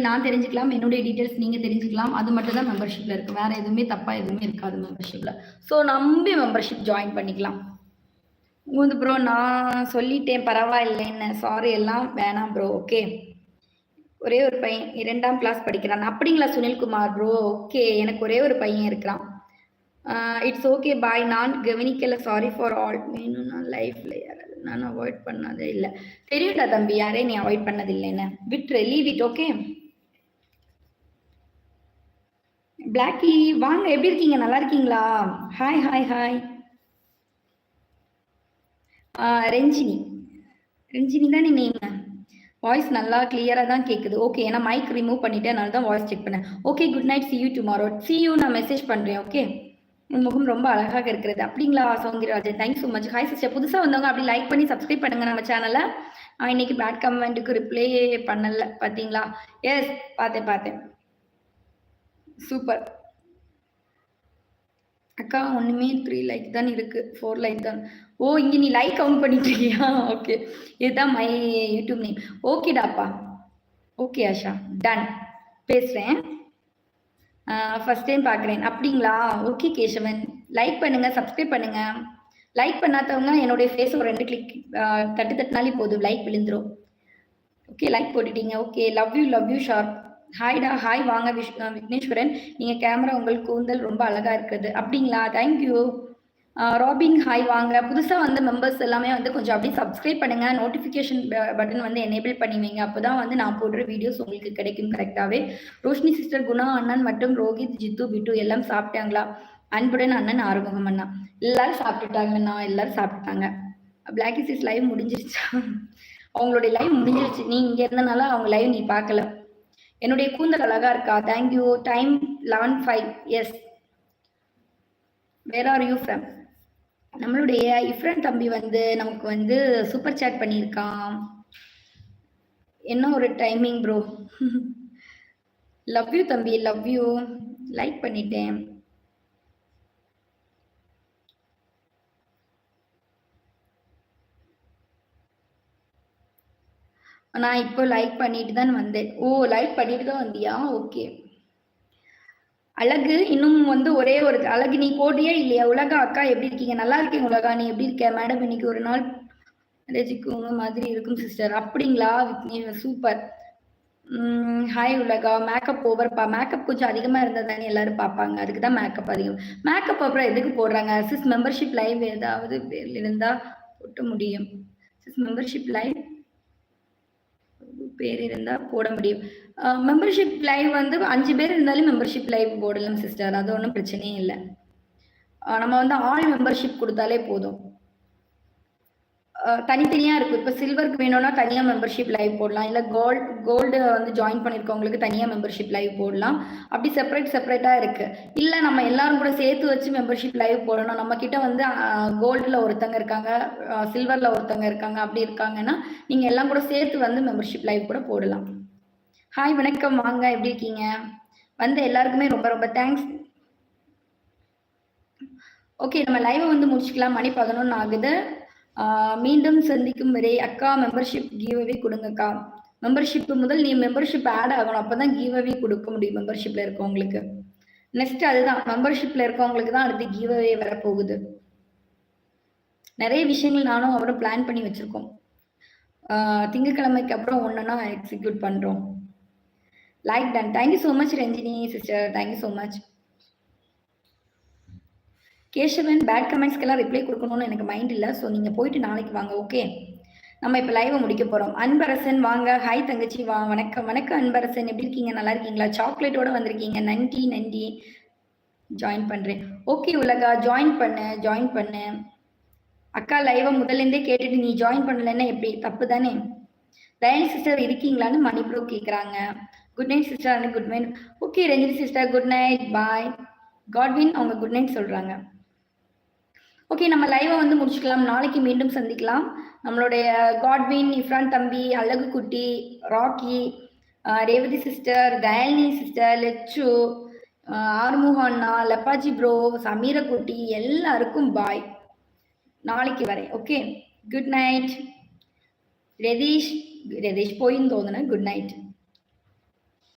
நான் தெரிஞ்சுக்கலாம், என்னுடைய டீட்டெயில்ஸ் நீங்க தெரிஞ்சுக்கலாம். அது மட்டும் தான் மெம்பர்ஷிப்ல இருக்கு. வேற எதுவுமே தப்பா எதுவுமே இருக்காது மெம்பர்ஷிப்ல. ஸோ நம்பி மெம்பர்ஷிப் ஜாயின் பண்ணிக்கலாம். மூந்து ப்ரோ நான் சொல்லிட்டேன் பரவாயில்லைன்னு. சாரி எல்லாம் வேணாம் ப்ரோ. ஓகே. ஒரே ஒரு பையன் 2ஆம் கிளாஸ் படிக்கிறான். அப்படிங்களா சுனில்குமார் ப்ரோ? ஓகே. எனக்கு ஒரே ஒரு பையன் இருக்கிறான். It's okay bye. நான் கவனிக்கல. Sorry for all. வேணும்னா லைஃப்ல யாராவது நான் அவாய்ட் பண்ணதே இல்லை. தெரியும்டா தம்பி, யாரே நீ அவாய்ட் பண்ணது இல்லைன்னு. விட்ரு, லீவ் இட். ஓகே. பிளாக்கி வாங்க, எப்படி இருக்கீங்க? நல்லா இருக்கீங்களா? Hi hi hi. Renjini Renjini தான் நேம். வாய்ஸ் நல்லா கிளியராக தான் கேட்குது. ஓகே, ஏன்னா மைக் ரிமூவ் பண்ணிட்டேன், அதனால தான் வாய்ஸ் செக் பண்ணேன். Okay, good night. C you tomorrow. C you, நான் மெசேஜ் பண்ணுறேன். ஓகே. உன் முகம் ரொம்ப அழகாக இருக்கிறது. அப்படிங்களா Soundararajan? Thanks so much. Hi sister. புதுசாக வந்தவங்க அப்படி லைக் பண்ணி சப்ஸ்கிரைப் பண்ணுங்க நம்ம சேனலை. இன்னைக்கு பேட் கமெண்ட்டுக்கு ரிப்ளை பண்ணல பார்த்தீங்களா? எஸ், பார்த்தேன். சூப்பர் அக்கா. ஒன்றுமே 3 லைக் தான் இருக்கு, 4 லைக் தான். ஓ, இங்கே நீ லைக் கவுண்ட் பண்ணிட்டு இருக்கியா? ஓகே, இதுதான் மை யூடியூப் நேம். ஓகேடாப்பா. Okay Asha, done. பேசுகிறேன். ஃபர்ஸ்ட் டைம் பார்க்குறேன். அப்படிங்களா? ஓகே கேசவன். லைக் பண்ணுங்க, சப்ஸ்கிரைப் பண்ணுங்க. லைக் பண்ணாதவங்க என்னுடைய ஃபேஸ் ஒரு 2 கிளிக் தட்டினாலே போதும், லைக் விழுந்துரும். ஓகே, லைக் போட்டுட்டீங்க. Okay, love you Sharp. ஹாய்டா. ஹாய் வாங்க விக்னேஸ்வரன். நீங்கள் கேமரா உங்களுக்கு கூந்தல் ரொம்ப அழகாக இருக்குது. அப்படிங்களா? தேங்க்யூ. ராபின் ஹாய் வாங்க. புதுசாக வந்த மெம்பர்ஸ் எல்லாமே வந்து கொஞ்சம் அப்படியே சப்ஸ்கிரைப் பண்ணுங்க. நோட்டிஃபிகேஷன் பட்டன் வந்து எனேபிள் பண்ணி வைங்க. அப்போ தான் வந்து நான் போடுற வீடியோஸ் உங்களுக்கு கிடைக்கும் கரெக்டாகவே. ரோஷினி சிஸ்டர், குணா அண்ணன் மற்றும் ரோஹித், ஜித்து, பிட்டு எல்லாம் சாப்பிட்டாங்களா? அன்புடன் அண்ணன், ஆறுமுகம் அண்ணா. எல்லாரும் சாப்பிட்டுட்டாங்கண்ணா, எல்லாரும் சாப்பிட்டுட்டாங்க. பிளாக்கி சிஸ் லைவ் முடிஞ்சிருச்சா? அவங்களுடைய லைவ் முடிஞ்சிருச்சு. நீ இங்கே இருந்தனால அவங்க லைவ் நீ பார்க்கல. என்னுடைய கூந்தல் அழகா இருக்கா? Thank you. Time 11:05. Yes. Where are you from? நம்மளுடைய இஃப்ரன் தம்பி வந்து நமக்கு வந்து சூப்பர் சாட் பண்ணியிருக்கான். என்ன ஒரு டைமிங் ப்ரோ. லவ் யூ தம்பி, லவ் யூ. லைக் பண்ணிட்டேன். நான் இப்போ லைக் பண்ணிட்டு தான் வந்தேன். ஓ, லைக் பண்ணிட்டு தான் வந்தியா? ஓகே. அழகு இன்னும் வந்து ஒரே ஒரு அழகு நீ போட்டியே இல்லையா? உலகா அக்கா எப்படி இருக்கீங்க? நல்லா இருக்கீங்க உலகா. நீ எப்படி இருக்க? மேடம் இன்னைக்கு ஒரு நாள் ரசிக்குங்க மாதிரி இருக்கும் சிஸ்டர். அப்படிங்களா? சூப்பர். ஹாய் உலகா. மேக்கப் ஓவர்ப்பா. மேக்கப் கொஞ்சம் அதிகமாக இருந்தால் தானே எல்லாரும் பார்ப்பாங்க. அதுக்கு தான் மேக்கப் அதிகம். மேக்கப் அப்புறம் எதுக்கு போடுறாங்க? சிஸ் மெம்பர்ஷிப் லைவ் ஏதாவது பேர் இருந்தால் போட்ட முடியும். சிஸ் மெம்பர்ஷிப் லைவ் பேர் இருந்தால் போட முடியும். மெம்பர்ஷிப் லைவ் வந்து 5 பேர் இருந்தாலும் மெம்பர்ஷிப் லைவ் போடலாம் சிஸ்டர். அது ஒன்றும் பிரச்சனையே இல்லை. நம்ம வந்து ஆல் மெம்பர்ஷிப் கொடுத்தாலே போதும். தனித்தனியாக இருக்கும். இப்போ சில்வருக்கு வேணும்னா தனியாக மெம்பர்ஷிப் லைவ் போடலாம். இல்லை கோல்டு வந்து ஜாயின் பண்ணியிருக்கவங்களுக்கு தனியாக மெம்பர்ஷிப் லைவ் போடலாம். அப்படி செப்பரேட்டாக இருக்குது. இல்லை நம்ம எல்லாரும் கூட சேர்த்து வச்சு மெம்பர்ஷிப் லைவ் போடணும். நம்மக்கிட்ட வந்து கோல்டில் ஒருத்தங்க இருக்காங்க, சில்வரில் ஒருத்தங்க இருக்காங்க. அப்படி இருக்காங்கன்னா நீங்கள் எல்லாம் கூட சேர்த்து வந்து மெம்பர்ஷிப் லைவ் கூட போடலாம். ஹாய் வணக்கம் வாங்க. எப்படி இருக்கீங்க? வந்து எல்லாருக்குமே ரொம்ப ரொம்ப தேங்க்ஸ். ஓகே, நம்ம லைவை வந்து முடிச்சுக்கலாம். மணி 11 ஆகுது. மீண்டும் சந்திக்கும் வரை அக்கா மெம்பர்ஷிப் கிவ்அவே கொடுங்கக்கா. மெம்பர்ஷிப் முதல் நீ மெம்பர்ஷிப் ஆட் ஆகணும். அப்பதான் கிவ்அவே கொடுக்க முடியும் மெம்பர்ஷிப்ல இருக்கவங்களுக்கு. நெக்ஸ்ட் அதுதான் மெம்பர்ஷிப்ல இருக்கவங்களுக்கு தான் அடுத்து கிவ்அவே வரப்போகுது. நிறைய விஷயங்கள் நானும் அவரும் பிளான் பண்ணி வச்சிருக்கோம். திங்கட்கிழமைக்கு அப்புறம் ஒன்றுனா எக்ஸிக்யூட் பண்றோம். Like done. Thank you so much Ranjini sister. Thank you so much. Kesavan, bad கமெண்ட்ஸ்க்கெல்லாம் ரிப்ளை கொடுக்கணும்னு எனக்கு மைண்ட் இல்லை. ஸோ நீங்கள் போயிட்டு நாளைக்கு வாங்க. ஓகே, நம்ம இப்போ லைவை முடிக்க போகிறோம். அன்பரசன் வாங்க. ஹாய் தங்கச்சி வா. வணக்கம் வணக்கம் அன்பரசன். எப்படி இருக்கீங்க? நல்லா இருக்கீங்களா? சாக்லேட்டோட வந்திருக்கீங்க. நன்றி. ஜாயின் பண்ணுறேன். ஓகே உலகா, ஜாயின் பண்ணு. அக்கா லைவை முதல்லேருந்தே கேட்டுட்டு நீ ஜாயின் பண்ணலன்னா எப்படி? தப்பு தானே? தயனி சிஸ்டர் இருக்கீங்களான்னு மணிப்ரோ கேட்குறாங்க. Good night sister. Good night. Okay Ranjini sister, good night. Bye. Godwin அவங்க குட் நைட் சொல்கிறாங்க. ஓகே, நம்ம லைவை வந்து முடிச்சுக்கலாம். நாளைக்கு மீண்டும் சந்திக்கலாம். நம்மளுடைய காட்வின், இஃப்ரான் தம்பி, அழகு குட்டி, ராக்கி, ரேவதி சிஸ்டர், தயாலினி சிஸ்டர், லெச்சு, ஆறுமுக அண்ணா, லப்பாஜி ப்ரோ, சமீர குட்டி எல்லாருக்கும் பாய். நாளைக்கு வரேன். Okay, good night. രതീഷ് പോയിന്ന് തോന്നണേ. Good night.